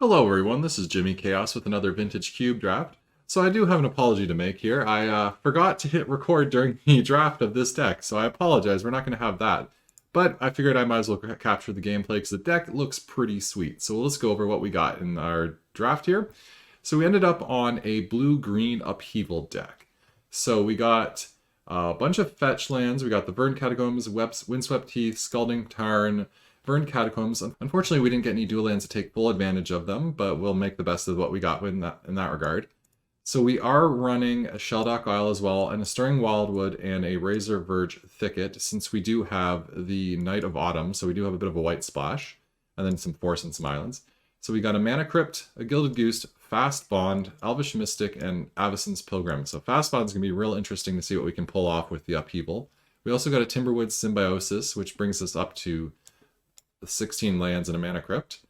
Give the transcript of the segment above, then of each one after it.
Hello everyone, this is Jimmy Chaos with another Vintage Cube draft. So I do have an apology to make here. I forgot to hit record during the draft of this deck, so I apologize. We're not going to have that. But I figured I might as well capture the gameplay because the deck looks pretty sweet. So let's go over what we got in our draft here. So we ended up on a blue-green Upheaval deck. So we got a bunch of fetch lands. We got the Vern Catacombs, Windswept Heath, Scalding Tarn, Vern Catacombs. Unfortunately, we didn't get any dual lands to take full advantage of them, but we'll make the best of what we got in that regard. So we are running a Sheldock Isle as well, and a Stirring Wildwood and a Razor Verge Thicket, since we do have the Night of Autumn, so we do have a bit of a white splash, and then some force and some islands. So we got a Mana Crypt, a Gilded Goose, Fast Bond, Elvish Mystic, and Avacyn's Pilgrim. So Fast Bond's going to be real interesting to see what we can pull off with the Upheaval. We also got a Timberwood Symbiosis, which brings us up to 16 lands and a Mana Crypt.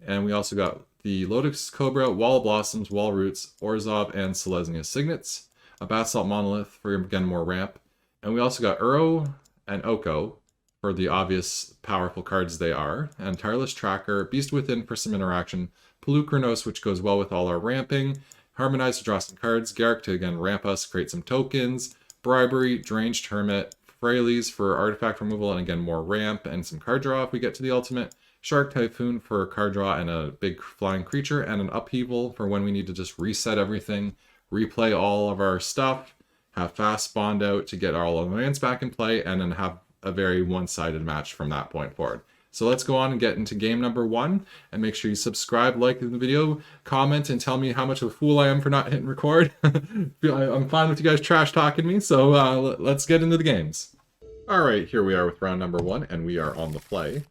And we also got the Lotus Cobra, Wall of Blossoms, Wall Roots, Orzhov, and Selesnya Signets. A Basalt Monolith for, again, more ramp. And we also got Uro and Oko for the obvious powerful cards they are. And Tireless Tracker, Beast Within for some interaction. Pulukronos, which goes well with all our ramping. Harmonize to draw some cards. Garrick to, again, ramp us, create some tokens. Bribery, Deranged Hermit, Freylies for artifact removal and again more ramp and some card draw if we get to the ultimate. Shark Typhoon for card draw and a big flying creature, and an Upheaval for when we need to just reset everything, replay all of our stuff, have Fast Bond out to get all of the lands back in play, and then have a very one-sided match from that point forward. So let's go on and get into game number one, and make sure you subscribe, like the video, comment, and tell me how much of a fool I am for not hitting record. I'm fine with you guys trash talking me, so let's get into the games. Alright, here we are with round number one, and we are on the play.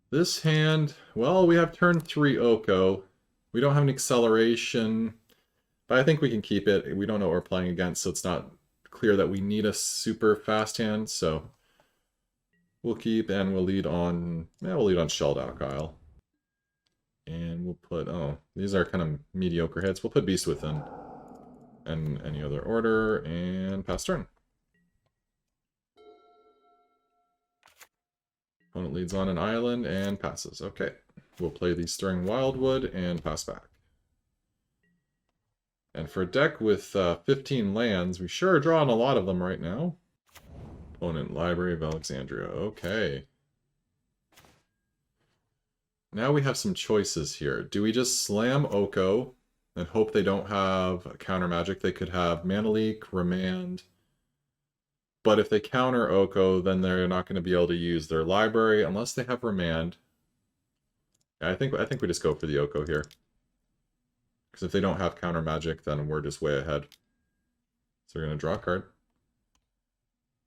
This hand, well, we have turn 3 Oko. We don't have an acceleration, but I think we can keep it. We don't know what we're playing against, so it's not clear that we need a super fast hand, so we'll keep, and we'll lead on Sheldock Isle. And we'll put, oh, these are kind of mediocre hits. We'll put Beast Within and any other order, and pass turn. Opponent leads on an island and passes. Okay. We'll play the Stirring Wildwood and pass back. And for a deck with 15 lands, we sure are drawing a lot of them right now. Opponent Library of Alexandria. Okay. Now we have some choices here. Do we just slam Oko and hope they don't have counter magic? They could have Mana Leak, Remand. But if they counter Oko, then they're not going to be able to use their library unless they have Remand. Yeah, I think we just go for the Oko here. Because if they don't have counter magic, then we're just way ahead. So we're going to draw a card.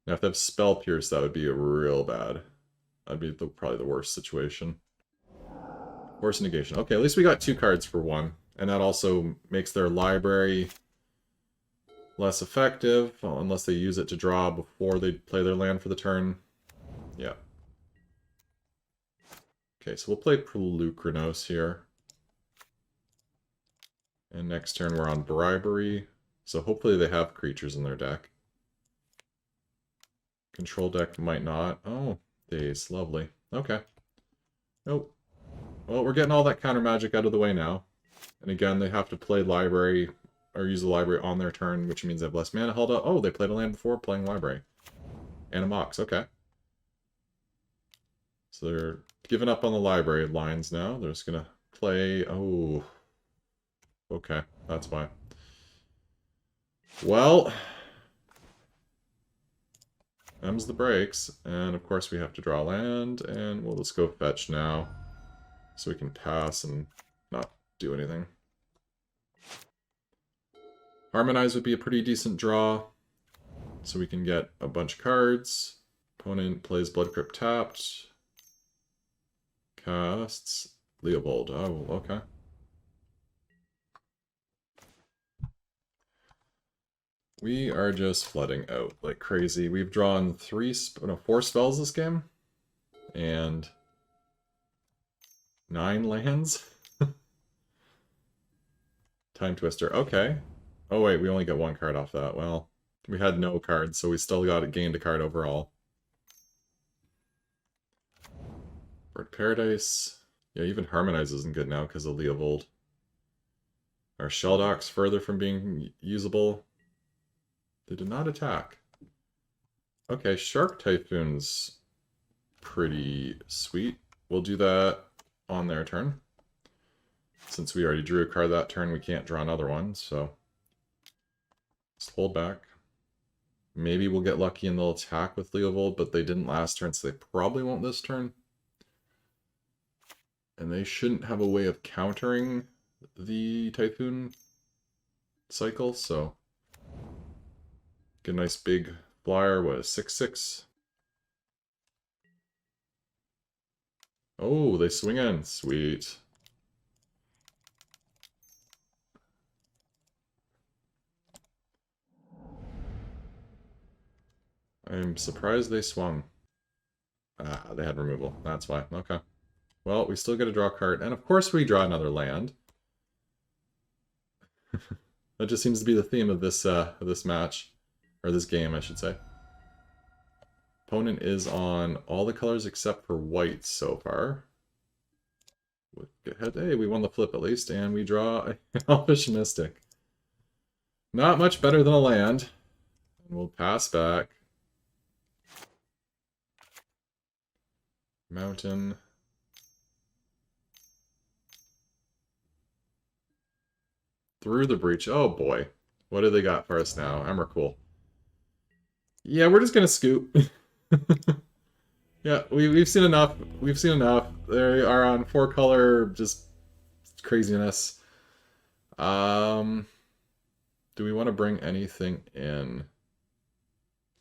Now if they have Spell Pierce, that would be real bad. That'd be probably the worst situation. Force Negation. Okay, at least we got 2 cards for 1. And that also makes their library less effective, unless they use it to draw before they play their land for the turn. Yeah. Okay, so we'll play Pulukronos here. And next turn we're on Bribery. So hopefully they have creatures in their deck. Control deck might not. Oh, Daze. Lovely. Okay. Nope. Well, we're getting all that counter magic out of the way now. And again, they have to play Library or use the library on their turn, which means they have less mana held up. Oh, they played a land before playing library. And a Mox, okay. So they're giving up on the library lines now. They're just gonna play, oh. Okay, that's why. Well, them's the breaks. And of course we have to draw land, and we'll just go fetch now. So we can pass and not do anything. Harmonize would be a pretty decent draw, so we can get a bunch of cards. Opponent plays Blood Crypt tapped. Casts Leopold. Oh, okay. We are just flooding out like crazy. We've drawn 4 spells this game, and 9 lands. Time Twister. Okay. Oh wait, we only got 1 card off that. Well, we had no cards, so we still gained a card overall. Bird Paradise. Yeah, even Harmonize isn't good now because of Leovold. Our Shelldock's further from being usable. They did not attack. Okay, Shark Typhoon's pretty sweet. We'll do that on their turn. Since we already drew a card that turn, we can't draw another one, so just hold back. Maybe we'll get lucky and they'll attack with Leovold, but they didn't last turn, so they probably won't this turn. And they shouldn't have a way of countering the Typhoon cycle, so get a nice big flyer. What, a 6/6? Oh, they swing in. Sweet. I'm surprised they swung. Ah, they had removal. That's why. Okay. Well, we still get to draw a card, and of course we draw another land. That just seems to be the theme of this match, or this game, I should say. Opponent is on all the colors except for white so far. Hey, we won the flip at least, and we draw an Elfish Mystic. Not much better than a land. And we'll pass back. Mountain. Through the breach. Oh boy. What do they got for us now? Emrakul. Yeah, we're just gonna scoop. Yeah, we've seen enough. We've seen enough. They are on 4-color, just craziness. Do we want to bring anything in?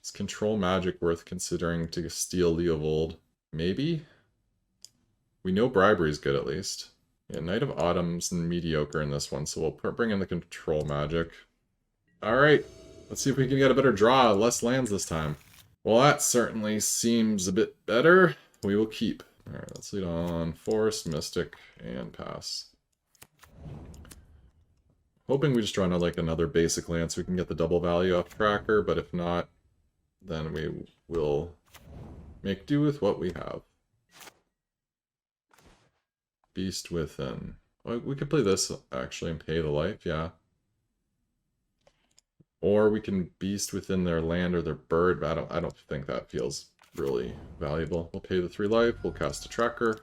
Is control magic worth considering to steal Leovold? Maybe? We know bribery is good at least. Yeah, Knight of Autumn's mediocre in this one, so we'll bring in the control magic. Alright, let's see if we can get a better draw. Less lands this time. Well, that certainly seems a bit better. We will keep. Alright, let's lead on Forest, Mystic, and pass. Hoping we just draw another basic land so we can get the double value off tracker, but if not, then we will make do with what we have. Beast Within. Well, we could play this actually and pay the life, yeah. Or we can Beast Within their land or their bird, but I don't think that feels really valuable. We'll pay the 3 life, we'll cast a tracker.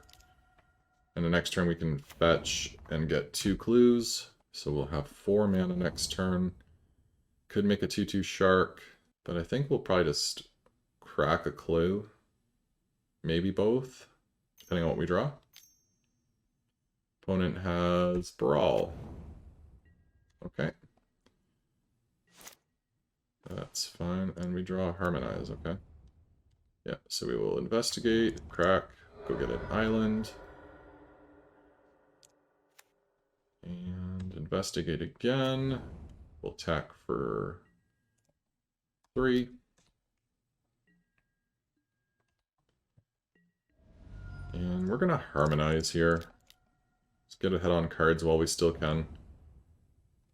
And the next turn we can fetch and get 2 clues. So we'll have 4 mana next turn. Could make a 2/2 shark, but I think we'll probably just crack a clue. Maybe both, depending on what we draw. Opponent has Brawl. Okay. That's fine, and we draw Harmonize, okay. Yeah, so we will investigate, crack, go get an island. And investigate again. We'll attack for 3. And we're gonna Harmonize here. Let's get ahead on cards while we still can.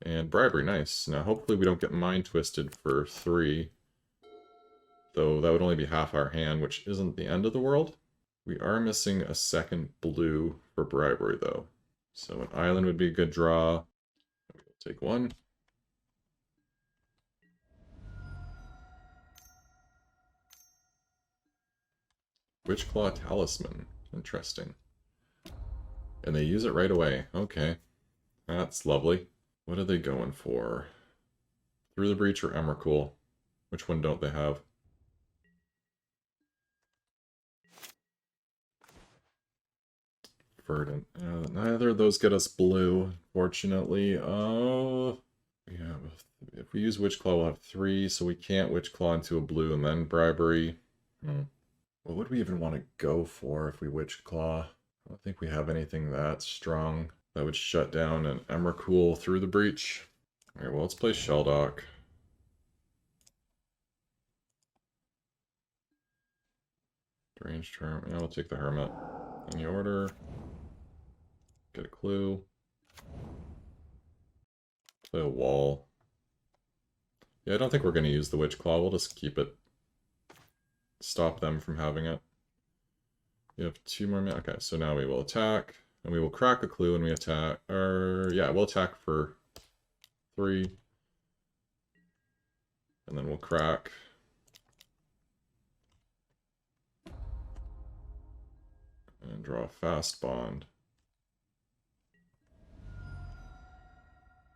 And Bribery, nice. Now hopefully we don't get Mind Twisted for 3. Though that would only be half our hand, which isn't the end of the world. We are missing a second blue for Bribery though. So an island would be a good draw. We'll take 1. Witchclaw Talisman. Interesting. And they use it right away. Okay. That's lovely. What are they going for? Through the Breach or Emrakul? Which one don't they have? Verdant. Neither of those get us blue, fortunately. Oh, yeah. If we use Witchclaw, we'll have 3, so we can't Witchclaw into a blue and then Bribery. What would we even want to go for if we Witchclaw? I don't think we have anything that strong that would shut down an Emrakul through the Breach. Alright, well, let's play Shelldock. Range term. Yeah, we'll take the Hermit. Any order. Get a clue. Play a wall. Yeah, I don't think we're going to use the Witchclaw. We'll just keep it. Stop them from having it. You have 2 more mana. Okay, so now we will attack. And we will crack a clue when we attack. Or, yeah, we'll attack for 3. And then we'll crack. And draw a fast bond.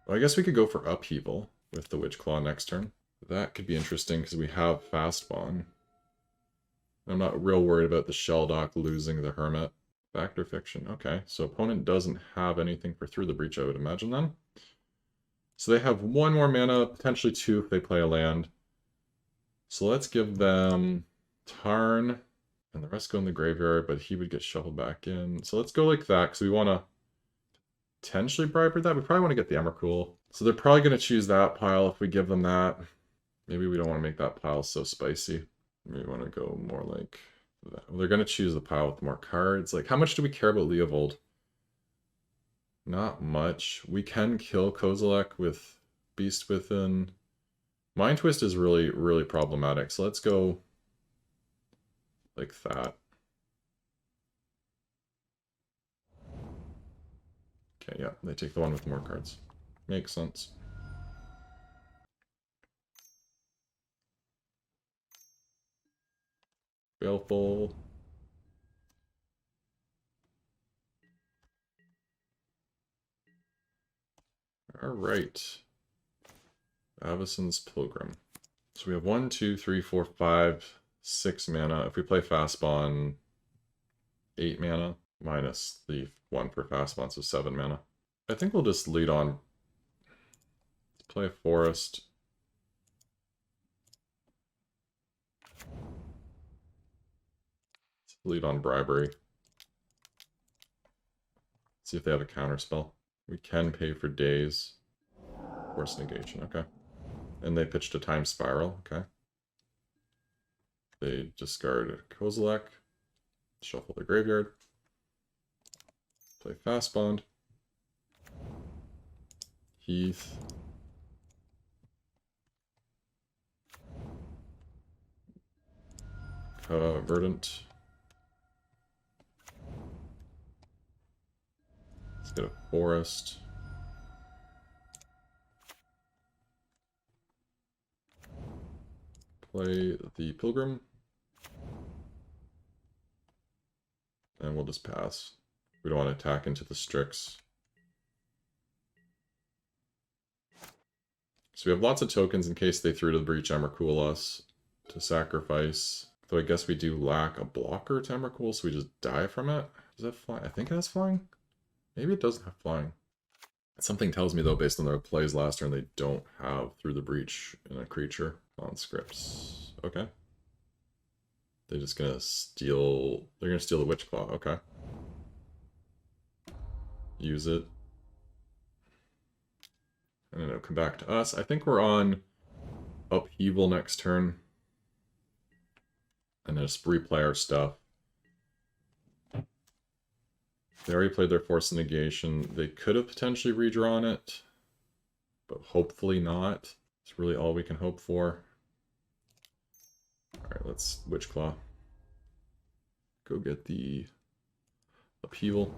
Well, I guess we could go for Upheaval with the Witch Claw next turn. That could be interesting because we have fast bond. I'm not real worried about the Shelldock losing the Hermit. Fact or fiction? Okay, so opponent doesn't have anything for Through the Breach, I would imagine then. So they have 1 more mana, potentially 2 if they play a land. So let's give them Tarn, and the rest go in the graveyard, but he would get shuffled back in. So let's go like that, because we want to potentially bribe that. We probably want to get the Emrakul. So they're probably going to choose that pile if we give them that. Maybe we don't want to make that pile so spicy. Maybe we want to go more like that. Well, they're going to choose the pile with more cards. Like, how much do we care about Leovold? Not much. We can kill Kozilek with Beast Within. Mind Twist is really, really problematic. So let's go like that. Okay, yeah, they take the one with more cards. Makes sense. Baleful. Alright. Avacyn's Pilgrim. So we have 1, 2, 3, 4, 5, 6 mana. If we play Fastbond, 8 mana, minus the 1 for Fastbond, so 7 mana. I think we'll just lead on. Let's play a Forest. Let's lead on Bribery. See if they have a counterspell. We can pay for Daze. Force Negation, okay. And they pitched a Time Spiral, okay. They discard a Kozilek. Shuffle the graveyard. Play Fastbond. Heath. Verdant. Let's get a Forest. Play the Pilgrim. And we'll just pass. We don't want to attack into the Strix. So we have lots of tokens in case they threw to the Breach Emrakul us to sacrifice. Though I guess we do lack a blocker to Emrakul, so we just die from it. Does that fly? I think it has flying. Maybe it doesn't have flying. Something tells me, though, based on their plays last turn, they don't have Through the Breach in a creature on scripts. Okay. They're just gonna steal... They're gonna steal the Witch Claw. Okay. Use it. And then it'll come back to us. I think we're on Upheaval next turn. And then just replay our stuff. They already played their Force of Negation. They could have potentially redrawn it. But hopefully not. It's really all we can hope for. Alright, let's Witch Claw. Go get the Upheaval.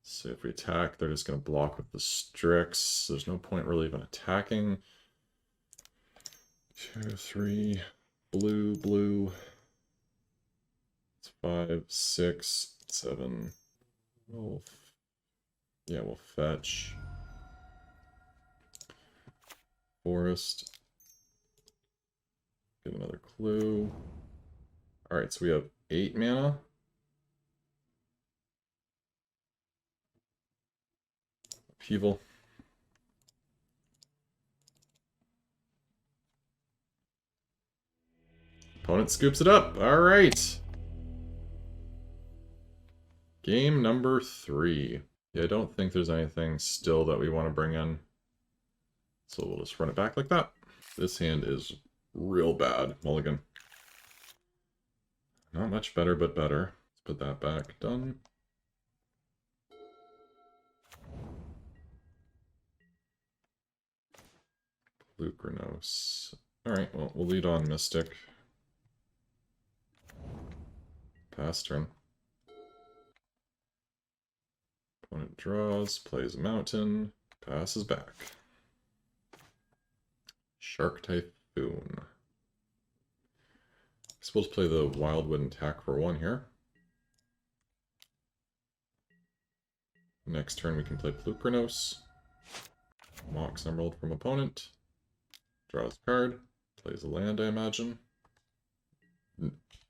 So if we attack, they're just going to block with the Strix. There's no point really even attacking. 2, 3, blue, blue. It's 5, 6, 7. We'll fetch. Forest. Get another clue. Alright, so we have 8 mana. Upheaval. Opponent scoops it up. Alright. Game number 3. Yeah, I don't think there's anything still that we want to bring in. So we'll just run it back like that. This hand is real bad. Mulligan. Not much better, but better. Let's put that back. Done. Lucranos. Alright, well, we'll lead on Mystic. Pass turn. Opponent draws, plays a mountain, passes back. Shark Typhoon. I suppose play the Wildwood and attack for 1 here. Next turn we can play Plukranos. Mox Emerald from opponent. Draws a card. Plays a land, I imagine.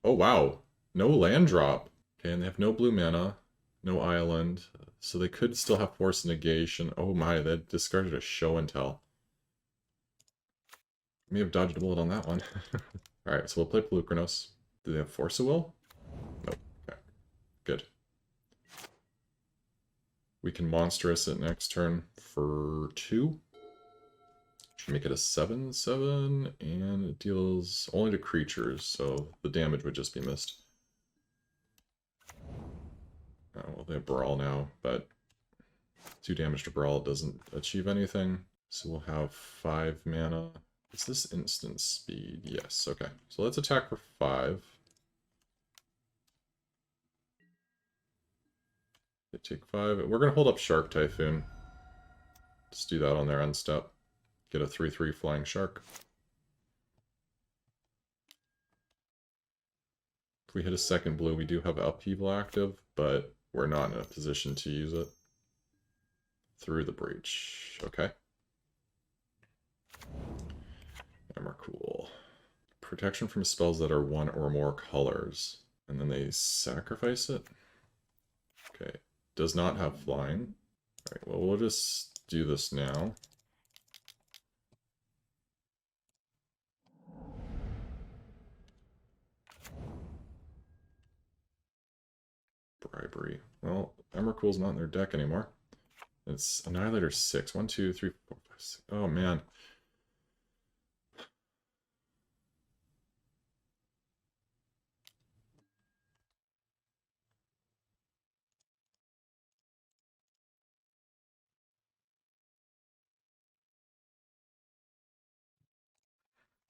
Oh wow! No land drop! Okay, and they have no blue mana, no island, so they could still have Force Negation. Oh my, they discarded a Show and Tell. May have dodged a bullet on that one. Alright, so we'll play Plukranos. Do they have Force of Will? Nope. Okay. Good. We can Monstrous it next turn for 2. Should make it a 7/7, and it deals only to creatures, so the damage would just be missed. Oh, well, they have Brawl now, but 2 damage to Brawl doesn't achieve anything. So we'll have 5 mana. Is this instant speed? Yes, okay. So let's attack for 5. They take 5. We're going to hold up Shark Typhoon. Just do that on their end step. Get a 3/3 flying shark. If we hit a second blue, we do have Upheaval active, but we're not in a position to use it. Through the breach. Okay. Emrakul. Protection from spells that are 1 or more colors. And then they sacrifice it. Okay. Does not have flying. Alright, well, we'll just do this now. Bribery. Well, Emrakul's not in their deck anymore. It's Annihilator 6. 1, 2, 3, 4, 5, 6. Oh, man.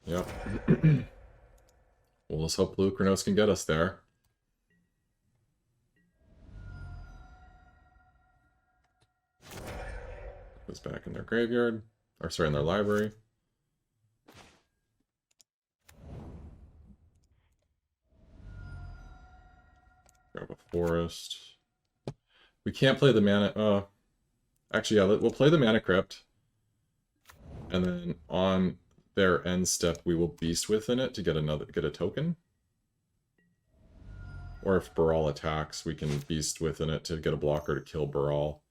Yep. Well, let's hope Lukranos can get us there. Goes back in their graveyard. Or sorry, in their library. Grab a forest. We can't play the mana... actually, yeah, we'll play the Mana Crypt. And then on their end step, we will Beast Within it to get a token. Or if Baral attacks, we can Beast Within it to get a blocker to kill Baral.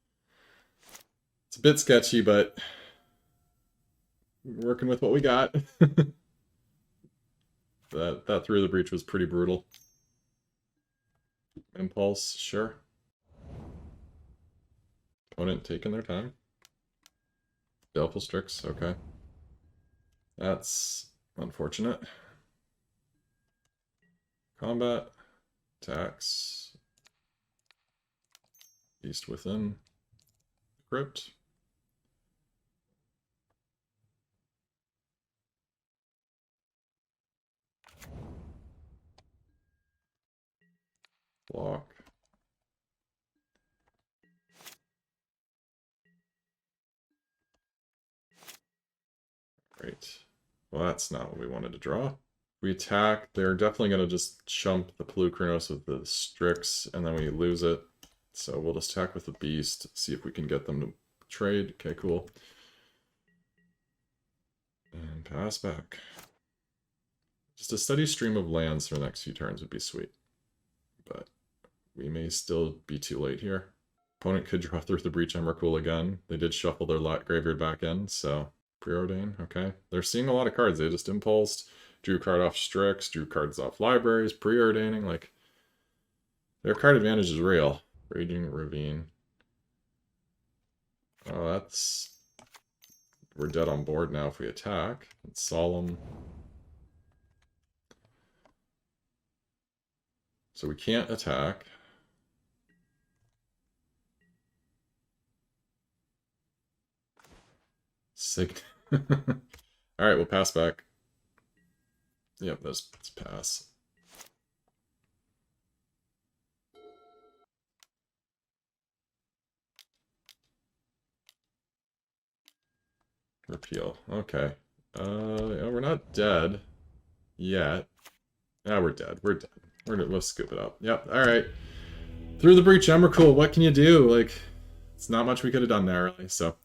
It's a bit sketchy, but we're working with what we got. that Through the Breach was pretty brutal. Impulse, sure. Opponent taking their time. Baleful Strix, okay. That's unfortunate. Combat. Attacks. Beast Within. Crypt. Block. Great. Well, that's not what we wanted to draw. If we attack, they're definitely going to just chump the Plukranos with the Strix, and then we lose it. So we'll just attack with the Beast, see if we can get them to trade. Okay, cool. And pass back. Just a steady stream of lands for the next few turns would be sweet. But we may still be too late here. Opponent could draw Through the Breach Emrakul again. They did shuffle their graveyard back in, so... Preordain, okay. They're seeing a lot of cards. They just impulsed, drew a card off Strix, drew cards off libraries, preordaining, like... Their card advantage is real. Raging Ravine. Oh, that's... We're dead on board now if we attack. It's Solemn. So we can't attack. Sick. Alright, we'll pass back. Yep, let's pass. Repeal. Okay. Yeah, we're not dead yet. Yeah, we're dead. We're dead. We'll scoop it up. Yep. All right. Through the breach, Emrakul. What can you do? Like, it's not much we could have done there, really. So,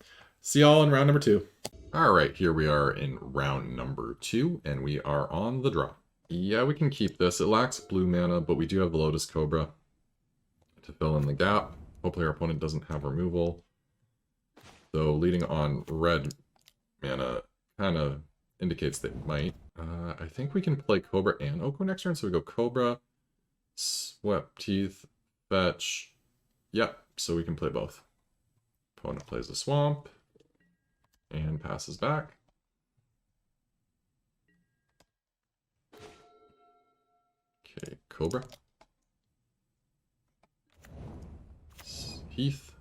see y'all in round number 2. All right, here we are in round number 2, and we are on the draw. Yeah, we can keep this. It lacks blue mana, but we do have the Lotus Cobra to fill in the gap. Hopefully our opponent doesn't have removal. Though leading on red mana kind of indicates they might. I think we can play Cobra and Oko next turn, so we go Cobra, Swept Teeth, Fetch. Yep, so we can play both. Opponent plays the Swamp and passes back. Okay, Cobra. Heath.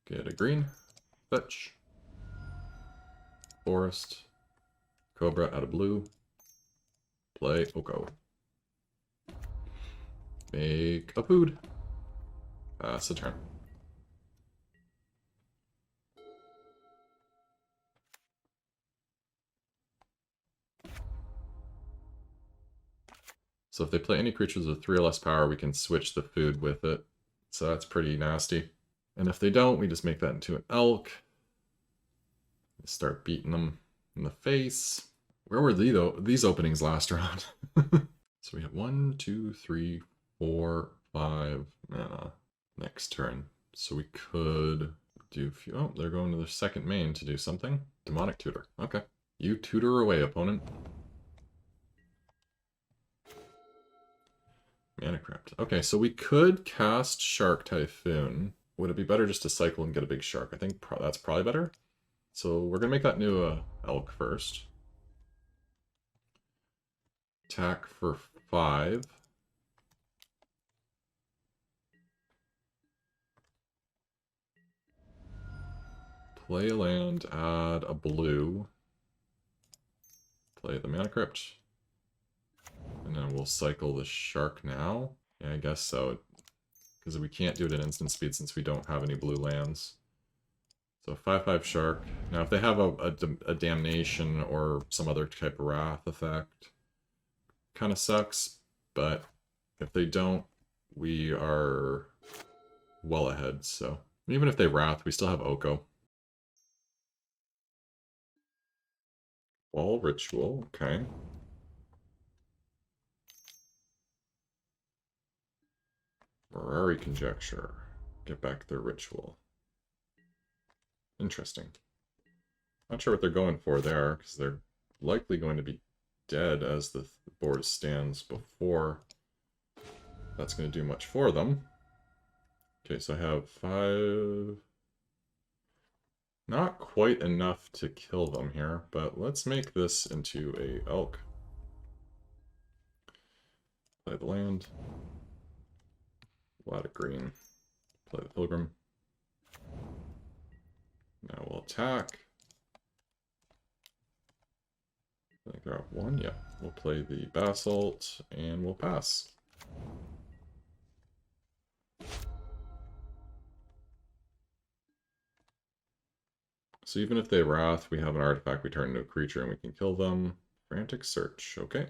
Get a green. Fetch. Forest. Cobra out of blue. Play Oko. Make a food. Pass a turn. So if they play any creatures with 3 or less power, we can switch the food with it. So that's pretty nasty. And if they don't, we just make that into an elk. Start beating them in the face. Where were these openings last round? So we have 1, 2, 3, 4, 5 mana next turn. So we could do... Oh, they're going to their second main to do something. Demonic Tutor. Okay. You tutor away, opponent. Mana Crypt. Okay, so we could cast Shark Typhoon. Would it be better just to cycle and get a big shark? I think that's probably better. So we're going to make that new elk first. Attack for 5. Play a land, add a blue. Play the Mana Crypt. And then we'll cycle the shark now. Yeah, I guess so. Because we can't do it at instant speed since we don't have any blue lands. So 5/5 shark. Now if they have a damnation or some other type of wrath effect, kind of sucks. But if they don't, we are well ahead. So even if they wrath, we still have Oko. Wall Ritual, okay. Mirari Conjecture. Get back their ritual. Interesting. Not sure what they're going for there, because they're likely going to be dead as the board stands before that's going to do much for them. Okay, so I have 5... Not quite enough to kill them here, but let's make this into a elk. Play the land. A lot of green. Play the pilgrim. Now we'll attack. I think they're up 1. Yeah. We'll play the basalt and we'll pass. So even if they wrath, we have an artifact, we turn into a creature and we can kill them. Frantic Search, okay.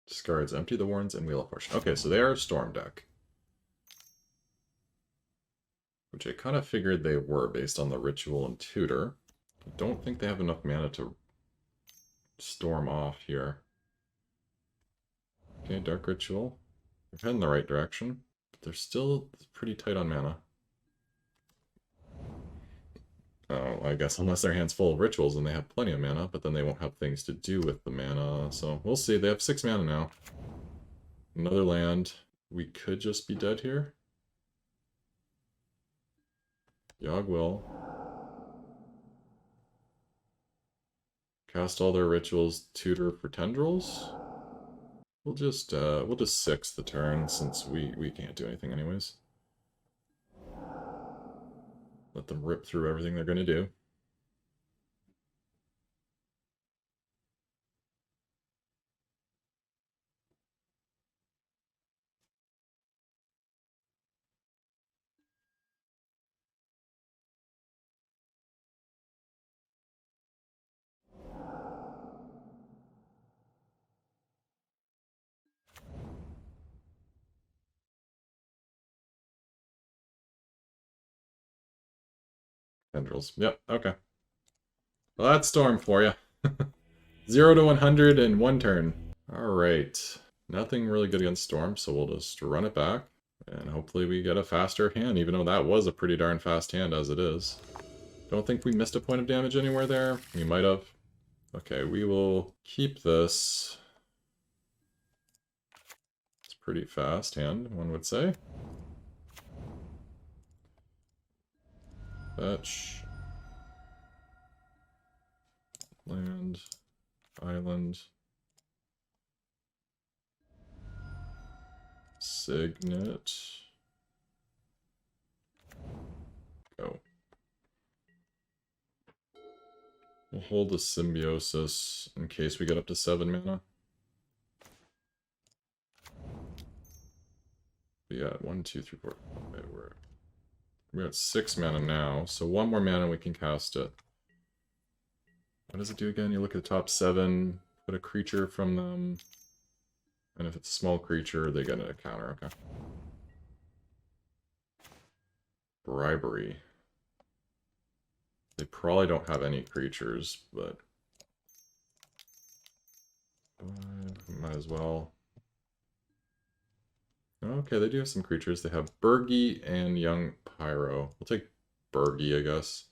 Discards Empty the Warrens and Wheel of Fortune. Okay, so they are a Storm deck. Which I kind of figured they were based on the Ritual and Tutor. I don't think they have enough mana to storm off here. Okay, Dark Ritual. They're heading the right direction, but they're still pretty tight on mana. Oh, I guess unless their hand's full of rituals and they have plenty of mana, but then they won't have things to do with the mana, so we'll see. They have 6 mana now. Another land. We could just be dead here. Yogg will. Cast all their rituals, tutor for tendrils. We'll just 6 the turn since we can't do anything anyways. Let them rip through everything they're gonna do. Tendrils. Yep, okay. Well, that's Storm for you. 0 to 100 in 1 turn. Alright. Nothing really good against Storm, so we'll just run it back. And hopefully we get a faster hand, even though that was a pretty darn fast hand as it is. Don't think we missed a point of damage anywhere there. We might have. Okay, we will keep this. It's a pretty fast hand, one would say. Fetch. Land. Island. Signet. Go. We'll hold the Symbiosis in case we get up to 7 mana. We got 1, 2, 3, 4. Okay, we're at 6 mana now, so 1 more mana we can cast it. What does it do again? You look at the top 7, put a creature from them, and if it's a small creature, they get a counter. Okay. Bribery. They probably don't have any creatures, but might as well. Okay, they do have some creatures. They have Burgi and Young Pyro. We'll take Burgi, I guess.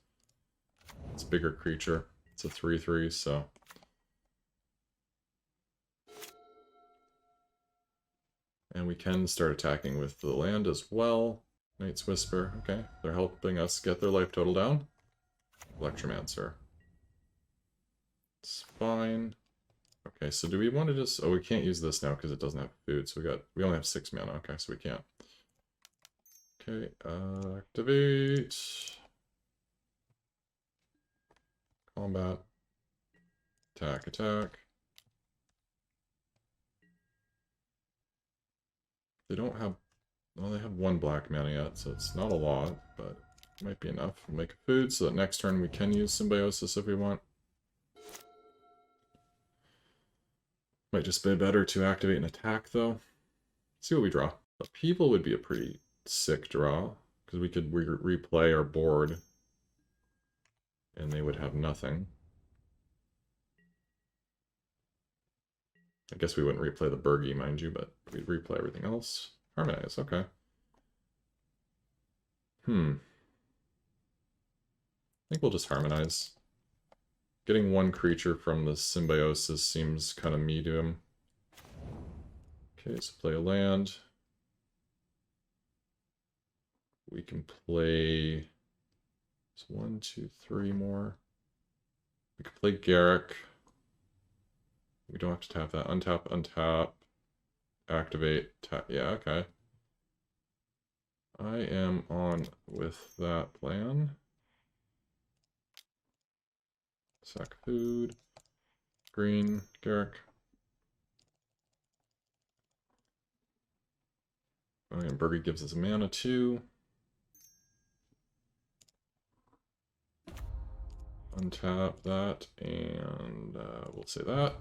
It's a bigger creature. It's a 3/3, so. And we can start attacking with the land as well. Knight's Whisper. Okay, they're helping us get their life total down. Electromancer. It's fine. Okay, so do we want to just... Oh, we can't use this now because it doesn't have food, so we only have 6 mana. Okay, so we can't. Okay, activate. Combat. Attack, attack. They don't have... Well, they have 1 black mana yet, so it's not a lot, but it might be enough. We'll make a food so that next turn we can use Symbiosis if we want. Might just be better to activate an attack, though. Let's see what we draw. Upheaval would be a pretty sick draw, because we could replay our board, and they would have nothing. I guess we wouldn't replay the Burgi, mind you, but we'd replay everything else. Harmonize, okay. I think we'll just Harmonize. Getting 1 creature from the Symbiosis seems kind of medium. Okay, so play a land. We can play... It's 1, 2, 3 more. We can play Garruk. We don't have to tap that. Untap, untap. Activate, tap. Yeah, okay. I am on with that plan. Sack food. Green, Garruk. Oh, and Burgi gives us a mana too. Untap that, and we'll say that.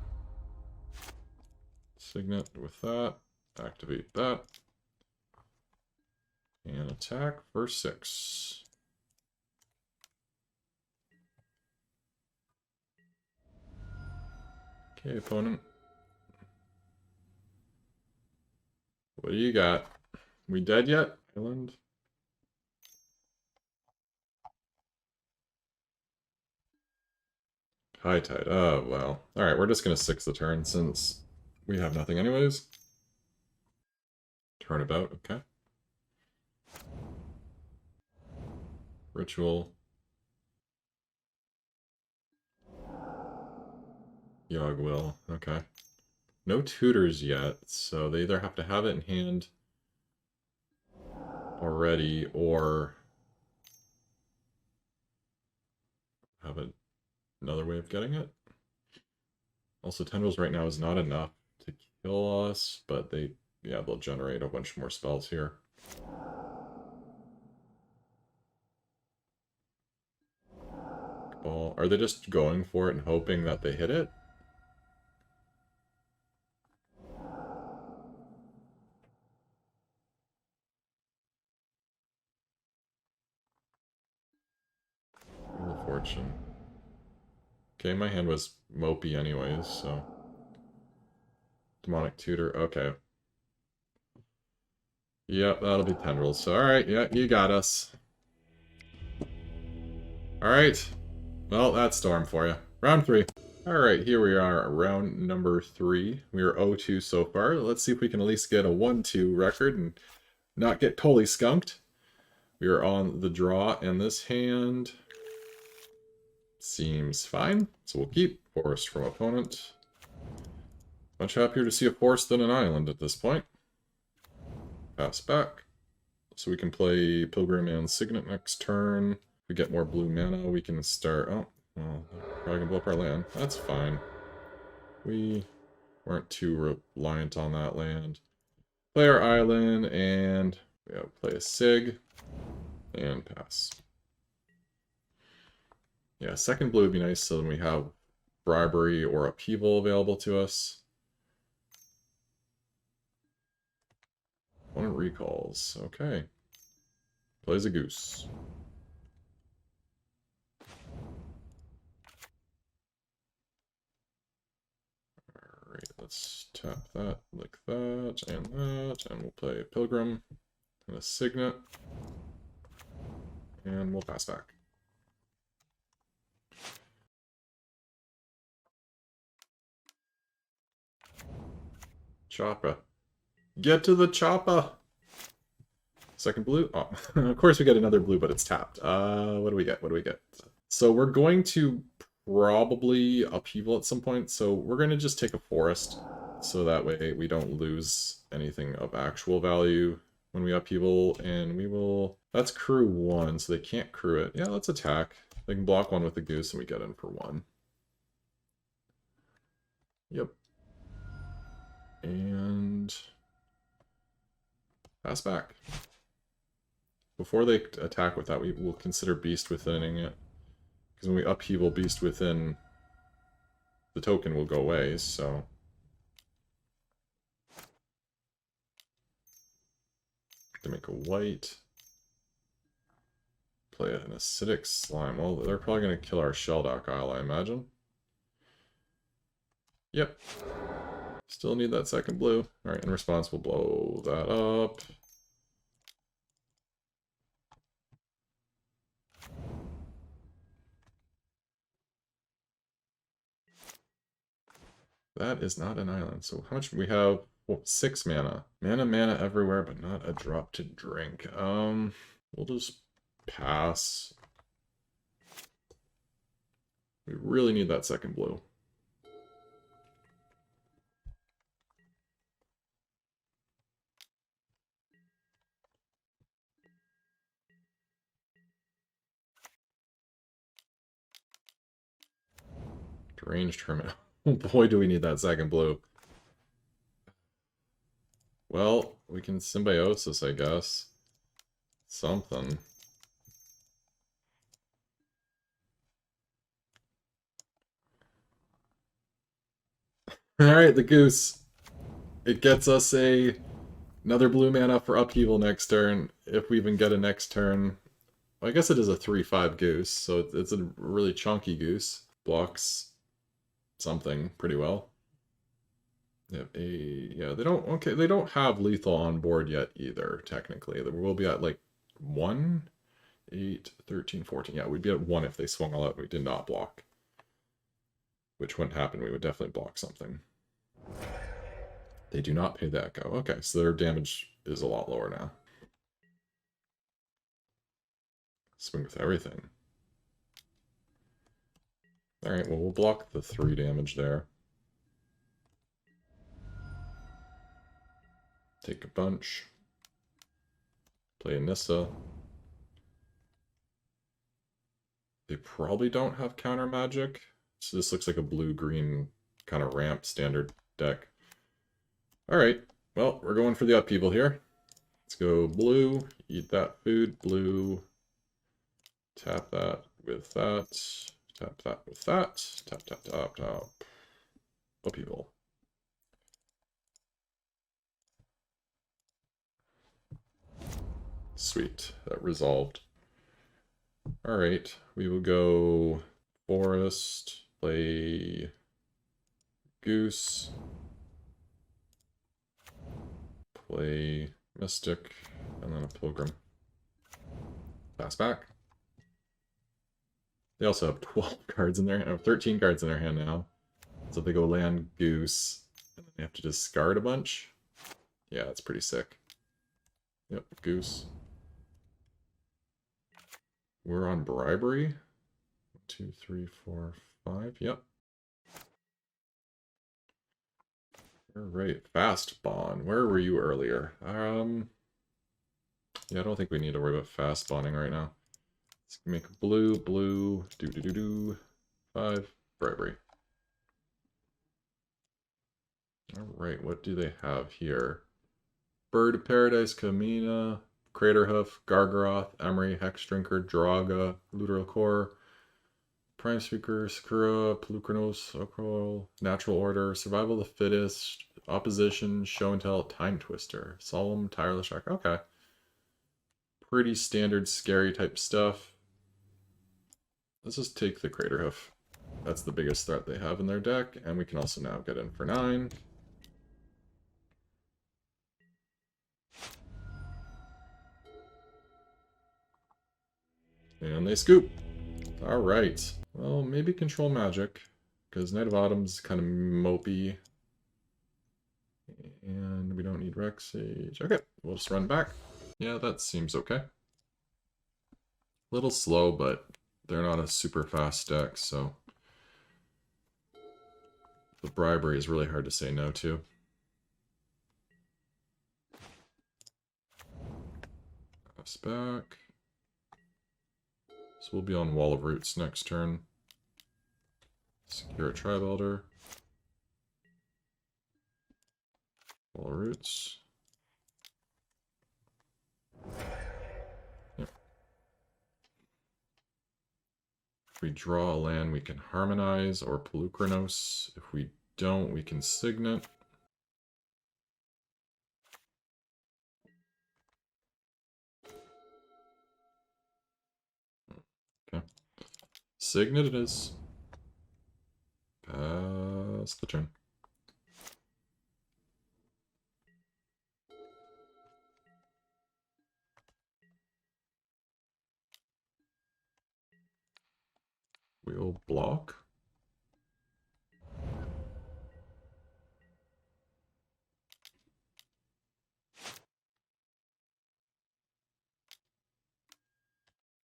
Signet with that. Activate that. And attack for 6. Okay, opponent. What do you got? We dead yet? Island? High tide. Oh, well. Alright, we're just gonna 6 the turn since we have nothing anyways. Turnabout, okay. Ritual. Yogwill, okay. No tutors yet, so they either have to have it in hand already or have another way of getting it. Also, Tendrils right now is not enough to kill us, but they'll generate a bunch more spells here. Cabal. Are they just going for it and hoping that they hit it? fortune. Okay, my hand was mopey anyways, so... Demonic tutor, okay. Yep, that'll be tendrils. So, alright, yeah, you got us. Alright. Well, that's Storm for you. Round 3. Alright, here we are, round number 3. We are 0-2 so far. Let's see if we can at least get a 1-2 record and not get totally skunked. We are on the draw, and this hand seems fine. So we'll keep Forest from opponent. Much happier to see a forest than an island at this point. Pass back. So we can play Pilgrim and Signet next turn. If we get more blue mana, we can start... Oh, well, probably gonna blow up our land. That's fine. We weren't too reliant on that land. Play our island, and yeah, play a Sig, and pass. Yeah, second blue would be nice, so then we have Bribery or Upheaval available to us. Opponent recalls. Okay. Plays a goose. Alright, let's tap that like that, and we'll play a Pilgrim and a Signet. And we'll pass back. Choppa. Get to the choppa! Second blue? Oh, of course we get another blue, but it's tapped. What do we get? What do we get? So we're going to probably Upheaval at some point, so we're going to just take a forest, so that way we don't lose anything of actual value when we Upheaval, and we will... That's crew 1, so they can't crew it. Yeah, let's attack. They can block 1 with the goose, and we get in for 1. Yep. And... pass back. Before they attack with that, we will consider Beast Withinning it. Because when we Upheaval Beast Within, the token will go away, so... To make a white. Play an Acidic Slime. Well, they're probably going to kill our Sheldock Isle, I imagine. Yep. Still need that second blue. Alright, in response, we'll blow that up. That is not an island. So how much we have? Oh, 6 mana. Mana everywhere, but not a drop to drink. We'll just pass. We really need that second blue. Deranged Hermit. Oh boy, do we need that second blue. Well, we can Symbiosis, I guess. Something. Alright, the goose. It gets us another blue mana for Upheaval next turn, if we even get a next turn. Well, I guess it is a 3/5 goose, so it's a really chunky goose. Blocks something pretty well. They have they don't have lethal on board yet either, technically. We'll be at like 1, 8, 13, 14. Yeah, we'd be at 1 if they swung all out and we did not block. Which wouldn't happen, we would definitely block something. They do not pay the Echo. Okay, so their damage is a lot lower now. Swing with everything. Alright, well, we'll block the 3 damage there. Take a bunch. Play a Nissa. They probably don't have counter magic. So this looks like a blue-green kind of ramp standard deck. Alright, well, we're going for the Upheaval here. Let's go blue, eat that food, blue, tap that with that, tap that with that, tap, tap, tap, tap. Upheaval. Sweet, that resolved. Alright, we will go Forest, play Goose, play Mystic, and then a Pilgrim. Pass back. They also have 12 cards in their hand, 13 cards in their hand now. So if they go land Goose, and then they have to discard a bunch. Yeah, that's pretty sick. Yep, Goose. We're on Bribery. 1, 2, 3, 4, 5. Yep. Alright, Fast Bond. Where were you earlier? Yeah, I don't think we need to worry about fast bonding right now. Let's make blue, blue, do. 5, Bribery. Alright, what do they have here? Bird of Paradise, Kamina, Craterhoof, Gargaroth, Emery, Hexdrinker, Draga, Luteral Core, Prime Speaker, Sakura, Pelucranos, Okral, Natural Order, Survival of the Fittest, Opposition, Show and Tell, Time Twister, Solemn, Tireless Shark. Okay. Pretty standard scary type stuff. Let's just take the Craterhoof. That's the biggest threat they have in their deck, and we can also now get in for 9. And they scoop. Alright. Well, maybe control magic, because Knight of Autumn's kind of mopey. And we don't need Rex Sage. Okay, we'll just run back. Yeah, that seems okay. A little slow, but they're not a super fast deck, so the Bribery is really hard to say no to. Pass back. So we'll be on Wall of Roots next turn. Secure a Tribe Elder. Wall of Roots. Yep. If we draw a land, we can Harmonize or Pelucranos. If we don't, we can Signet. Okay. Signet it is. Pass the turn. We'll block.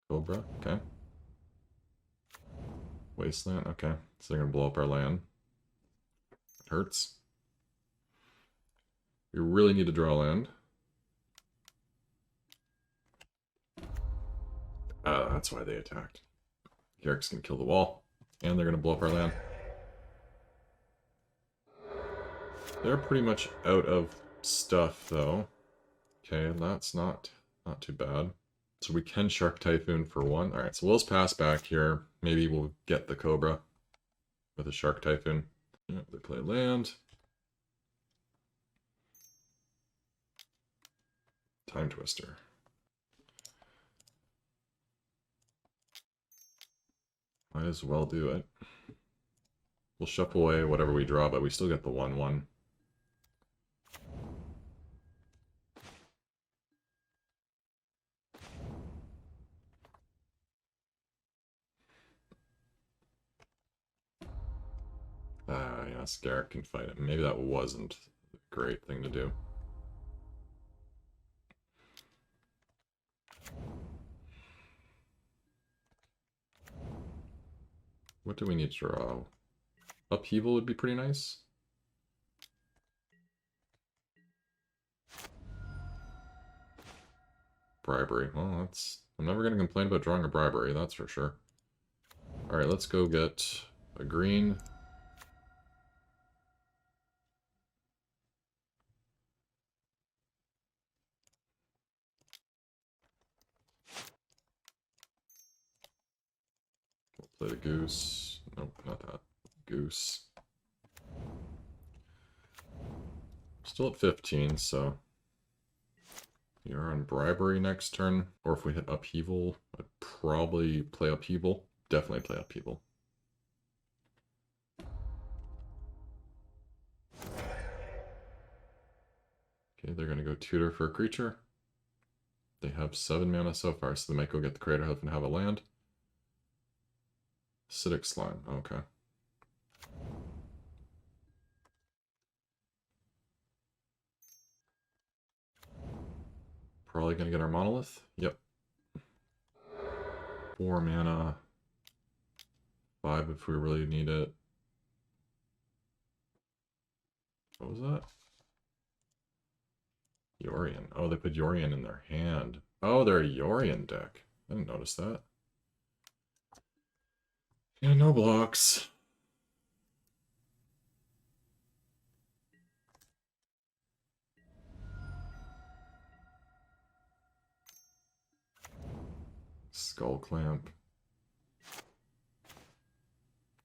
Cobra, okay. Wasteland, okay. So they're gonna blow up our land. It hurts. We really need to draw land. That's why they attacked. Garrick's gonna kill the wall. And they're gonna blow up our land. They're pretty much out of stuff, though. Okay, that's not too bad. So we can Shark Typhoon for 1. Alright, so we'll just pass back here. Maybe we'll get the Cobra with a Shark Typhoon. Yeah, they play land. Time Twister. Might as well do it. We'll shuffle away whatever we draw, but we still get the 1/1. Yeah, Scarrick can fight it. Maybe that wasn't a great thing to do. What do we need to draw? Upheaval would be pretty nice. Bribery. Well, that's... I'm never going to complain about drawing a Bribery, that's for sure. Alright, let's go get a green. We'll play the Goose. Nope, not that. Goose. Still at 15, so... You're on bribery next turn. Or if we hit upheaval, I'd probably play upheaval. Definitely play upheaval. Okay, they're going to go tutor for a creature. They have 7 mana so far, so they might go get the Crater Hoof and have a land. Acidic Slime, okay. Probably going to get our Monolith. Yep. 4 mana. 5 if we really need it. What was that? Yorion. Oh, they put Yorion in their hand. Oh, they're a Yorion deck. I didn't notice that. Yeah, no blocks. Skull Clamp.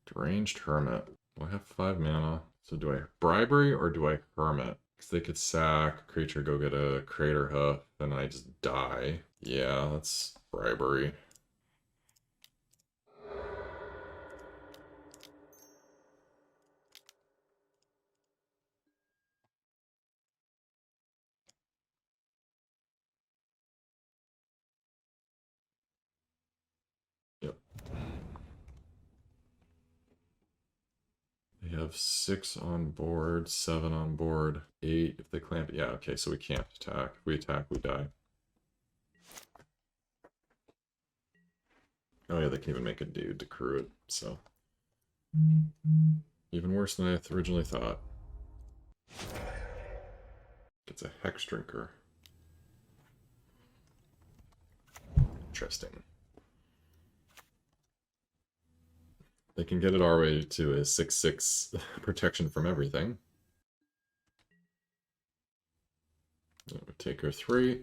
Deranged Hermit. Well, I have 5 mana. So do I Bribery or do I Hermit? Because they could sack a creature, go get a Crater Hoof, and I just die. Yeah, that's Bribery. Yep. They have 6 on board, 7 on board, 8 if they clamp. Yeah, okay, so we can't attack. If we attack, we die. Oh yeah, they can even make a dude to crew it, so. Even worse than I originally thought. It's a Hex Drinker. Interesting. They can get it our way to a 6/6 protection from everything. Take her 3.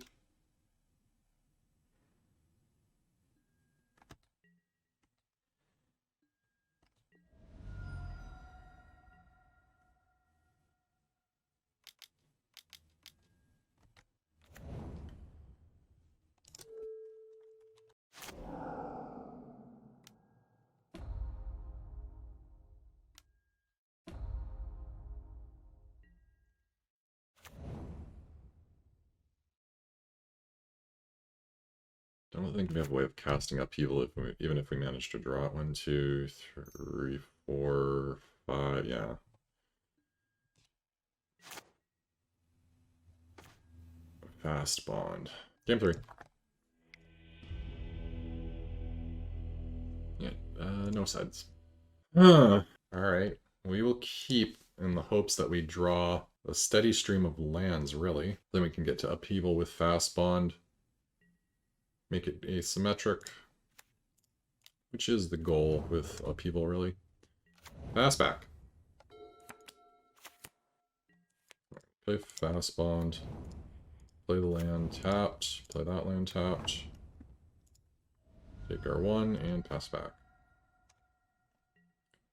I don't think we have a way of casting Upheaval if we, even if we manage to draw it. 1, 2, 3, 4, 5. Yeah. Fast Bond. Game 3. Yeah. No sides. Alright. We will keep in the hopes that we draw a steady stream of lands, really. Then we can get to Upheaval with Fast Bond. Make it asymmetric, which is the goal with Upheaval, really. Fast back. Play Fast Bond. Play the land tapped. Play that land tapped. Take our 1 and pass back.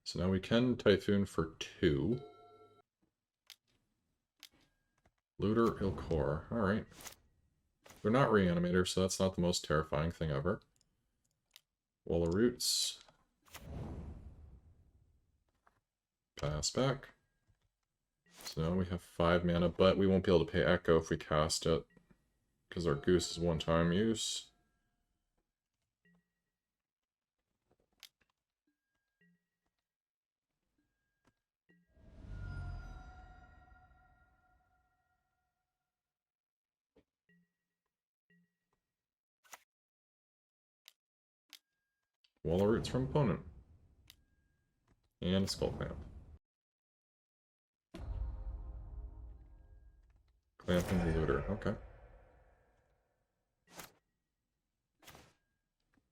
So now we can Typhoon for 2. Looter Ilkor. Alright. They're not Reanimator, so that's not the most terrifying thing ever. Wall of Roots. Pass back. So now we have 5 mana, but we won't be able to pay Echo if we cast it, because our Goose is 1-time use. Wall of Roots from opponent. And Skull Clamp. Clamping the Looter, okay.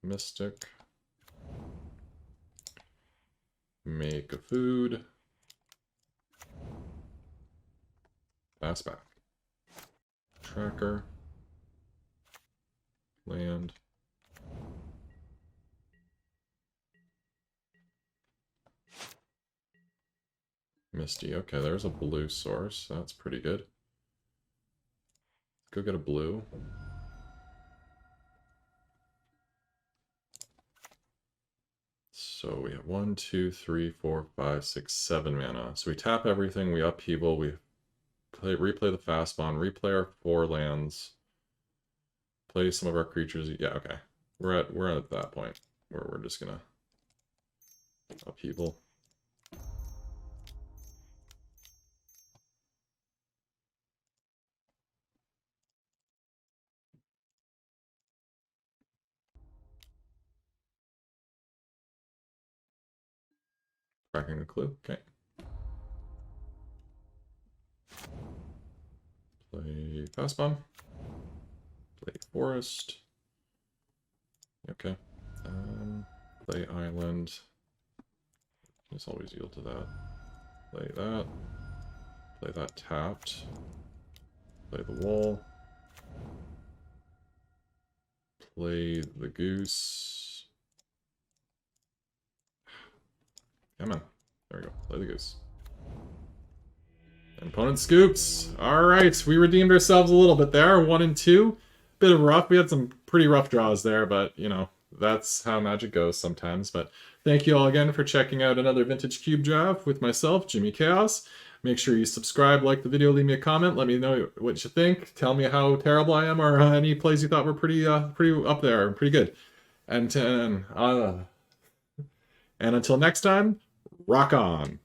Mystic. Make a food. Pass back. Tracker. Land. Misty. Okay, there's a blue source. That's pretty good. go get a blue. So we have 1, 2, 3, 4, 5, 6, 7 mana. So we tap everything, we upheaval, we replay the fast bond, replay our 4 lands, play some of our creatures. Yeah, okay. We're at that point where we're just gonna upheaval. Cracking a clue. Okay. Play fast bomb. Play forest. Okay. Play island. Just always yield to that. Play that. Play that tapped. Play the wall. Play the goose. Come on. There we go. Play the goose. Opponent scoops. Alright, we redeemed ourselves a little bit there. 1 and 2. Bit of rough. We had some pretty rough draws there, but, you know, that's how Magic goes sometimes. But thank you all again for checking out another Vintage Cube draft with myself, Jimmy Chaos. Make sure you subscribe, like the video, leave me a comment, let me know what you think. Tell me how terrible I am, or any plays you thought were pretty up there, pretty good. And until next time, rock on.